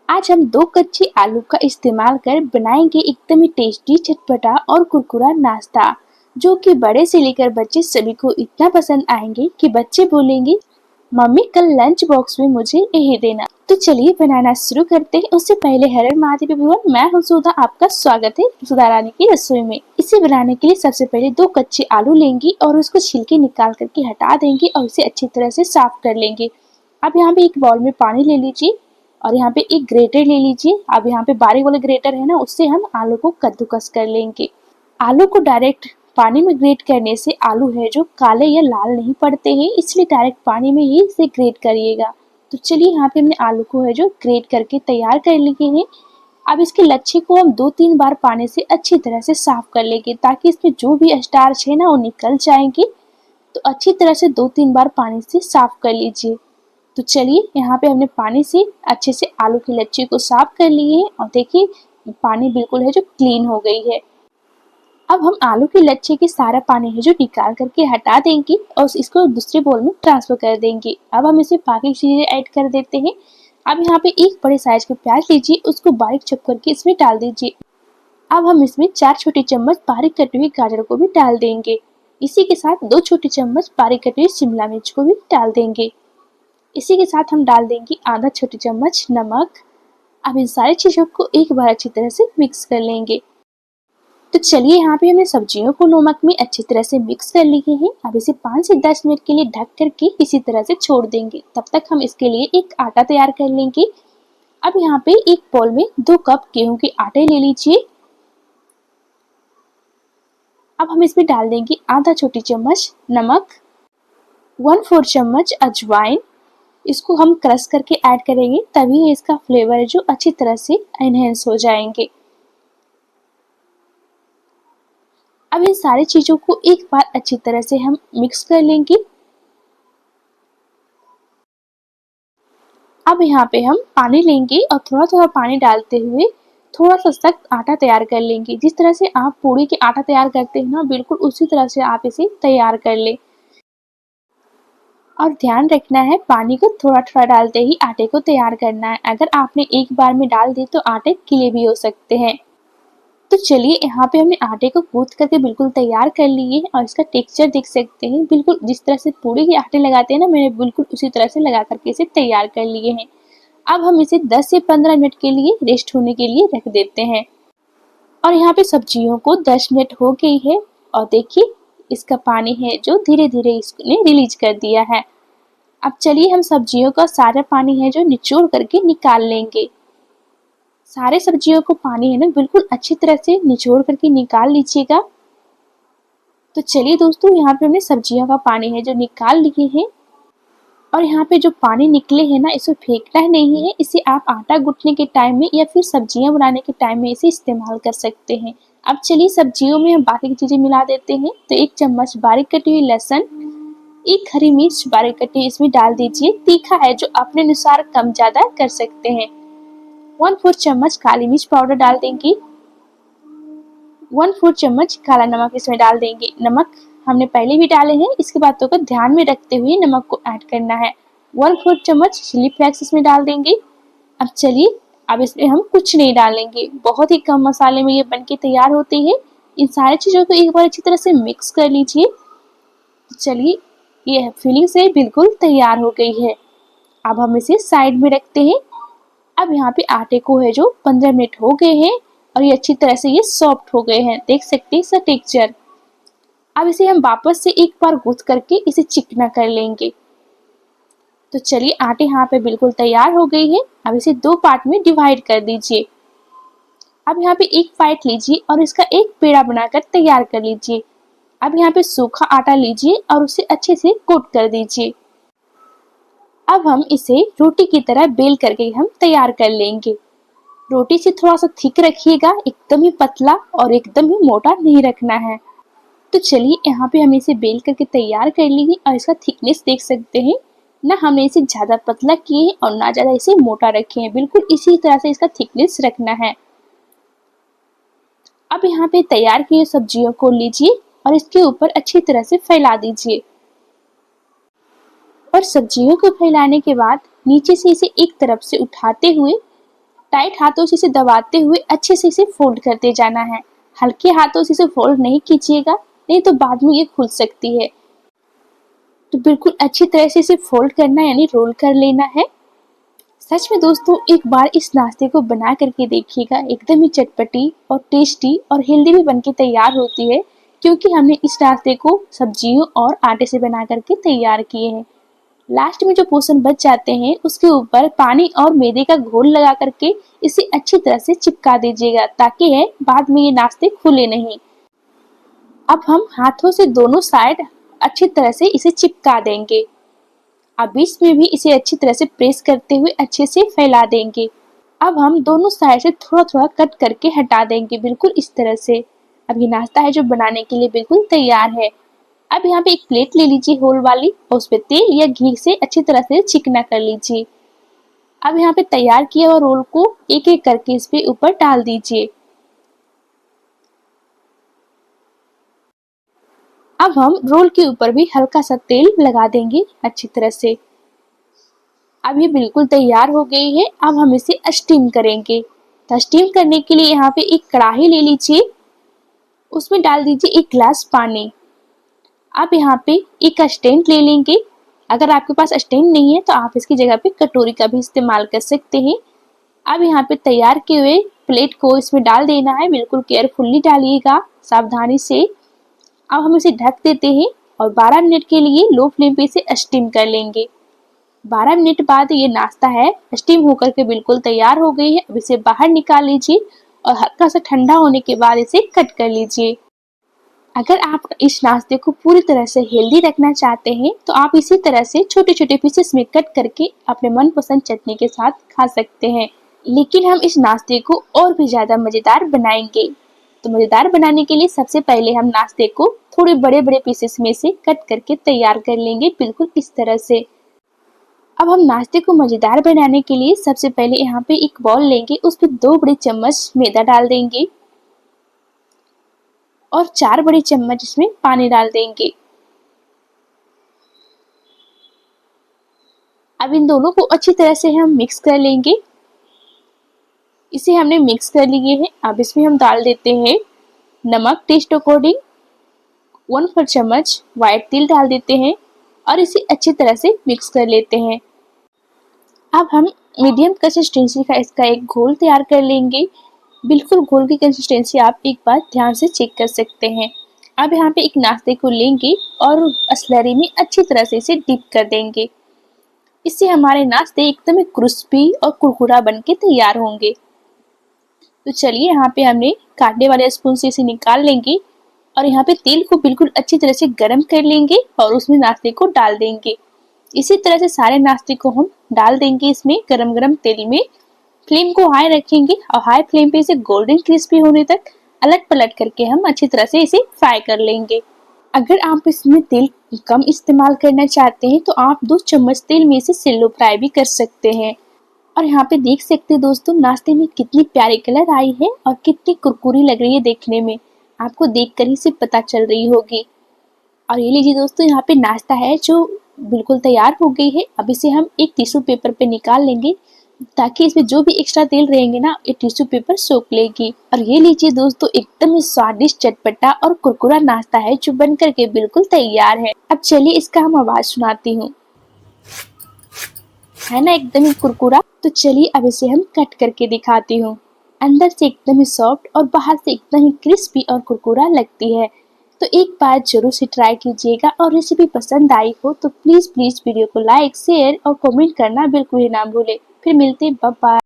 आज हम 2 कच्चे आलू का इस्तेमाल कर बनाएंगे एकदम ही टेस्टी, चटपटा और कुरकुरा नाश्ता, जो कि बड़े से लेकर बच्चे सभी को इतना पसंद आएंगे कि बच्चे बोलेंगे, मम्मी कल लंच बॉक्स में मुझे यही देना। तो चलिए बनाना शुरू करते हैं। उससे पहले हर हर महादेव एवरीवन, मैं हूं सुधा, आपका स्वागत है सुधा रानी की रसोई में। इसे बनाने के लिए सबसे पहले 2 कच्चे आलू लेंगे और उसको छिलके निकाल करके हटा देंगे और उसे अच्छी तरह से साफ कर लेंगे। अब यहाँ पे एक बाउल में पानी ले लीजिए और यहाँ पे एक ग्रेटर ले लीजिए। अब यहाँ पे बारीक वाला ग्रेटर है ना, उससे हम आलू को कद्दूकस कर लेंगे। आलू को डायरेक्ट पानी में ग्रेट करने से आलू है जो काले या लाल नहीं पड़ते हैं, इसलिए डायरेक्ट पानी में ही इसे ग्रेट करिएगा। तो चलिए यहाँ पे हमने आलू को है जो ग्रेट करके तैयार कर लिए हैं। अब इसके लच्छे को हम 2-3 बार पानी से अच्छी तरह से साफ कर लेंगे, ताकि इसमें जो भी स्टार्च है ना वो निकल जाएंगे। तो अच्छी तरह से 2-3 बार पानी से साफ कर लीजिए। तो चलिए यहाँ पे हमने पानी से अच्छे से आलू की लच्छी को साफ कर लिए हैं और देखिए पानी बिल्कुल है जो क्लीन हो गई है। अब हम आलू की लच्छी के सारा पानी है जो निकाल करके हटा देंगे और इसको दूसरे बोल में ट्रांसफर कर देंगे। अब हम इसमें बाकी चीजें ऐड कर देते हैं। अब यहाँ पे एक बड़े साइज का प्याज लीजिए, उसको बारीक चॉप करके इसमें डाल दीजिए। अब हम इसमें 4 छोटे चम्मच बारीक कटी हुई गाजर को भी डाल देंगे। इसी के साथ 2 छोटे चम्मच बारीक कटी हुई शिमला मिर्च को भी डाल देंगे। इसी के साथ हम डाल देंगे आधा छोटी चम्मच नमक। अब इन सारी चीजों को एक बार अच्छी तरह से मिक्स कर लेंगे। तो चलिए यहाँ पे हमने सब्जियों को नमक में अच्छी तरह से मिक्स कर लिए हैं। अब इसे 5 से 10 मिनट के लिए ढक करके इसी तरह से छोड़ देंगे। तब तक हम इसके लिए एक आटा तैयार कर लेंगे। अब यहाँ पे एक बोल में 2 कप गेहूं के आटे ले लीजिए। अब हम इसमें डाल देंगे आधा छोटी चम्मच नमक, 1/4 चम्मच अजवाइन। इसको हम क्रश करके ऐड करेंगे, तभी इसका फ्लेवर जो अच्छी तरह से एनहेंस हो जाएंगे। अब इन सारी चीजों को एक बार अच्छी तरह से हम मिक्स कर लेंगे। अब यहाँ पे हम पानी लेंगे और थोड़ा थोड़ा पानी डालते हुए थोड़ा सा सख्त आटा तैयार कर लेंगे। जिस तरह से आप पूड़ी के आटा तैयार करते हैं ना, बिल्कुल उसी तरह से आप इसे तैयार कर ले। और ध्यान रखना है पानी को थोड़ा थोड़ा डालते ही आटे को तैयार करना है। अगर आपने एक बार में डाल दी तो आटे गीले भी हो सकते हैं। तो चलिए यहाँ पे हमने आटे को गूंथ करके बिल्कुल तैयार कर लिए और इसका टेक्सचर देख सकते हैं। बिल्कुल जिस तरह से पूड़ी के आटे लगाते हैं ना, मैंने बिल्कुल उसी तरह से लगा करके इसे तैयार कर लिए हैं। अब हम इसे 10 से 15 मिनट के लिए रेस्ट होने के लिए रख देते हैं। और यहाँ पे सब्जियों को 10 मिनट हो गई है और देखिए इसका पानी है जो धीरे धीरे इसने रिलीज कर दिया है। अब चलिए हम सब्जियों का सारा पानी है जो निचोड़ करके निकाल लेंगे। सारे सब्जियों को पानी है ना बिल्कुल अच्छी तरह से निचोड़ करके निकाल लीजिएगा। तो चलिए दोस्तों, यहाँ पे हमने सब्जियों का पानी है जो निकाल लिए हैं। और यहाँ पे जो पानी निकले हैं ना, इसे फेंकना नहीं है। इसे आप आटा गूंथने के टाइम में या फिर सब्जियां बनाने के टाइम में इसे इस्तेमाल कर सकते हैं। अब चलिए सब्जियों में हम बाकी की चीजें मिला देते हैं। तो 1 चम्मच बारीक कटी हुई लहसुन, 1 हरी मिर्च बारीक कटी इसमें डाल दीजिए। तीखा है जो अपने अनुसार कम ज्यादा कर सकते हैं। 1/4 चम्मच काली मिर्च पाउडर डाल देंगे। 1/4 चम्मच काला नमक इसमें डाल देंगे। नमक हमने पहले भी डाले हैं, इसके बातों को ध्यान में रखते हुए नमक को ऐड करना है। 1/4 चम्मच चिली फ्लेक्स इसमें डाल देंगे। अब चलिए, अब इसमें हम कुछ नहीं डालेंगे, बहुत ही कम मसाले में ये बनके तैयार होती है। इन सारी चीजों को एक बार अच्छी तरह से मिक्स कर लीजिए। चलिए, ये फिलिंग से बिल्कुल तैयार हो गई है। अब हम इसे साइड में रखते हैं। अब यहाँ पे आटे को है जो 15 मिनट हो गए हैं और ये अच्छी तरह से ये सॉफ्ट हो गए हैं, देख सकते हैं इसका टेक्सचर। अब इसे हम वापस से एक बार गूंथ करके इसे चिकना कर लेंगे। तो चलिए, आटे यहाँ पे बिल्कुल तैयार हो गई है। अब इसे 2 पार्ट में डिवाइड कर दीजिए। अब यहाँ पे एक पार्ट लीजिए और इसका एक पेड़ा बनाकर तैयार कर लीजिए। अब यहाँ पे सूखा आटा लीजिए और उसे अच्छे से कोट कर दीजिए। अब हम इसे रोटी की तरह बेल करके हम तैयार कर लेंगे। रोटी से थोड़ा सा थिक रखिएगा, एकदम ही पतला और एकदम ही मोटा नहीं रखना है। तो चलिए, यहाँ पे हम इसे बेल करके तैयार कर लिए और इसका थिकनेस देख सकते हैं ना, हमने इसे ज्यादा पतला किए हैं और ना ज्यादा इसे मोटा रखे हैं। बिल्कुल इसी तरह से इसका थिकनेस रखना है। अब यहाँ पे तैयार किए सब्जियों को लीजिए और इसके ऊपर अच्छी तरह से फैला दीजिए। और सब्जियों को फैलाने के बाद नीचे से इसे एक तरफ से उठाते हुए टाइट हाथों से इसे दबाते हुए अच्छे से इसे फोल्ड करते जाना है। हल्के हाथों से इसे फोल्ड नहीं कीजिएगा, नहीं तो बाद में ये खुल सकती है। तो बिल्कुल अच्छी तरह से इसे फोल्ड करना यानी रोल कर लेना है। सच में दोस्तों एक बार इस नाश्ते को बना करके देखिएगा, एकदम ही चटपटी और टेस्टी और हेल्दी भी बनके तैयार होती है, क्योंकि हमने इस नाश्ते को सब्जियों और आटे से बना करके तैयार किए हैं। लास्ट में जो पोर्शन बच जाते हैं उसके ऊपर पानी और मैदे का घोल लगा करके इसे अच्छी तरह से चिपका दीजिएगा, ताकि है बाद में ये नाश्ते खुले नहीं। अब हम हाथों से दोनों साइड अच्छी तरह से इसे चिपका देंगे। अब बीच में भी इसे अच्छी तरह से प्रेस करते हुए अच्छे से फैला देंगे। अब हम दोनों साइड से थोड़ा थोड़ा कट करके हटा देंगे, बिल्कुल इस तरह से। अब ये नाश्ता है जो बनाने के लिए बिल्कुल तैयार है। अब यहाँ पे एक प्लेट ले लीजिए होल वाली और उस पे तेल या घी से अच्छी तरह से चिकना कर लीजिए। अब यहाँ पे तैयार किया हुआ रोल को एक एक करके इस पे ऊपर डाल दीजिए। अब हम रोल के ऊपर भी हल्का सा तेल लगा देंगे अच्छी तरह से। अब ये बिल्कुल तैयार हो गई है। अब हम इसे स्टीम करेंगे। तो स्टीम करने के लिए यहाँ पे एक कढ़ाई ले लीजिए, उसमें डाल दीजिए 1 गिलास पानी। आप यहाँ पे एक स्टैंड ले लेंगे। अगर आपके पास स्टैंड नहीं है तो आप इसकी जगह पे कटोरी का भी इस्तेमाल कर सकते हैं। अब यहाँ पे तैयार किए हुए प्लेट को इसमें डाल देना है, बिल्कुल केयरफुली डालिएगा, सावधानी से। अब हम इसे ढक देते हैं और 12 मिनट के लिए लो फ्लेम पे इसे स्टीम कर लेंगे। 12 मिनट बाद ये नाश्ता है स्टीम होकर के बिल्कुल तैयार हो गई है। अब इसे बाहर निकाल लीजिए और हल्का सा ठंडा होने के बाद इसे कट कर लीजिए। अगर आप इस नाश्ते को पूरी तरह से हेल्दी रखना चाहते हैं तो आप इसी तरह से छोटे छोटे पीसेस में कट करके अपने मनपसंद चटनी के साथ खा सकते हैं। लेकिन हम इस नाश्ते को और भी ज्यादा मजेदार बनाएंगे। तो मजेदार बनाने के लिए सबसे पहले हम नाश्ते को थोड़े बड़े बड़े पीसेस में से कट करके तैयार कर लेंगे, बिल्कुल इस तरह से। अब हम नाश्ते को मजेदार बनाने के लिए सबसे पहले यहाँ पे एक बॉल लेंगे, उस पर 2 बड़े चम्मच मैदा डाल देंगे और 4 बड़े चम्मच इसमें पानी डाल देंगे। अब इन दोनों को अच्छी तरह से हम मिक्स कर लेंगे। इसे हमने मिक्स कर लिए हैं। अब इसमें हम डाल देते हैं नमक टेस्ट अकॉर्डिंग, 1/4 चम्मच व्हाइट तिल डाल देते हैं और इसे अच्छी तरह से मिक्स कर लेते हैं। अब हम मीडियम कंसिस्टेंसी का इसका एक घोल तैयार कर लेंगे। बिल्कुल घोल की कंसिस्टेंसी आप एक बार ध्यान से चेक कर सकते हैं। अब यहाँ पे एक नाश्ते को लेंगे और स्लरी में अच्छी तरह से इसे डिप कर देंगे। इससे हमारे नाश्ते एकदम क्रिस्पी और कुरकुरा बन के तैयार होंगे। तो चलिए यहाँ पे हमने काटने वाले स्पून से इसे निकाल लेंगे और यहाँ पे तेल को बिल्कुल अच्छी तरह से गर्म कर लेंगे और उसमें नाश्ते को डाल देंगे। इसी तरह से सारे नाश्ते को हम डाल देंगे इसमें गरम गरम तेल में। फ्लेम को हाई रखेंगे और हाई फ्लेम पे इसे गोल्डन क्रिस्पी होने तक अलट पलट करके हम अच्छी तरह से इसे फ्राई कर लेंगे। अगर आप इसमें तेल कम इस्तेमाल करना चाहते हैं तो आप 2 चम्मच तेल में इसे सेलो फ्राई भी कर सकते हैं। और यहाँ पे देख सकते हैं दोस्तों नाश्ते में कितनी प्यारी कलर आई है और कितनी कुरकुरी लग रही है देखने में, आपको देखकर ही से पता चल रही होगी। और ये लीजिए दोस्तों यहाँ पे नाश्ता है जो बिल्कुल तैयार हो गई है। अब इसे हम एक टिश्यू पेपर पे निकाल लेंगे, ताकि इसमें जो भी एक्स्ट्रा तेल रहेंगे ना ये टिश्यू पेपर सोख लेगी। और ये लीजिए दोस्तों एकदम ही स्वादिष्ट चटपटा और कुरकुरा नाश्ता है जो बन करके बिल्कुल तैयार है। अब चलिए इसका हम आवाज सुनाती हूँ, है ना एकदम ही कुरकुरा। तो चलिए अब इसे हम कट करके दिखाती हूँ। अंदर से एकदम ही सॉफ्ट और बाहर से एकदम ही क्रिस्पी और कुरकुरा लगती है। तो एक बार जरूर से ट्राई कीजिएगा और रेसिपी पसंद आई हो तो प्लीज वीडियो को लाइक शेयर और कमेंट करना बिल्कुल ही ना भूले। फिर मिलते हैं, बाय बाय।